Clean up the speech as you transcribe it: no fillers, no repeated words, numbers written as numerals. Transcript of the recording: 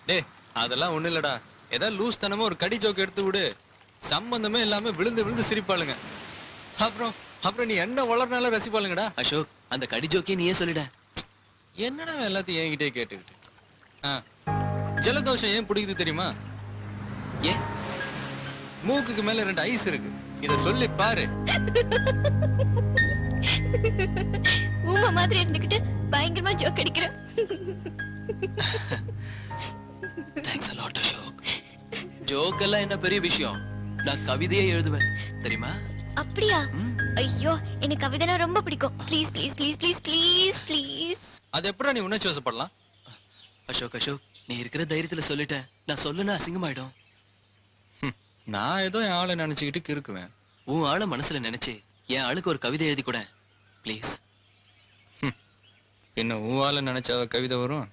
டே அதெல்லாம் ஒண்ணு இல்லடா. ஏதாவது லூஸ் தனமா ஒரு கடி ஜோக்கு எடுத்து விடு. சம்பந்தமே இல்லாம விழுந்து விழுந்து சிரிப்பாளுங்க. அப்புறம் அப்புறம் நீ என்ன வளர்னாலும் ரசிப்பாளுங்கடா. அசோக், அந்த கடி ஜோக்கே நீயே சொல்லிட. என்னடா எல்லாத்தையும் என்கிட்டே கேட்டுக்கிட்டு. ஜலதோஷம் ஏன் பிடிக்குது தெரியுமா? ஏன்? மூக்குக்கு மேல 2 ஐஸ் இருக்கு. இத சொல்லி பாரு. ஊம மாதிரி இருந்துகிட்டு பயங்கரமா ஜோக் அடிக்கிற. Thanks a lot Ashok. Joke எல்லாம் என்ன பெரிய விஷயம். நான் கவிதையே எழுதுவேன் தெரியுமா? அப்படியா? ஐயோ, எனக்கு கவிதைனா ரொம்ப பிடிக்கும். Please please please please please please. அது எப்படா நீ உணர்ச்சி வசப்படலாம்? அசோக், நீ இருக்கிற தைரியத்துல சொல்லிட்டேன். நான் சொல்லுனா அசிங்கமாயிடும். நான் ஏதோ என் ஆளை நினைச்சுக்கிட்டு கிறுக்குவேன். உன் ஆளை மனசுல நினைச்சு என் ஆளுக்கு ஒரு கவிதை எழுதி கூட ப்ளீஸ். என்ன உன் ஆளை நினைச்சா கவிதை வரும்?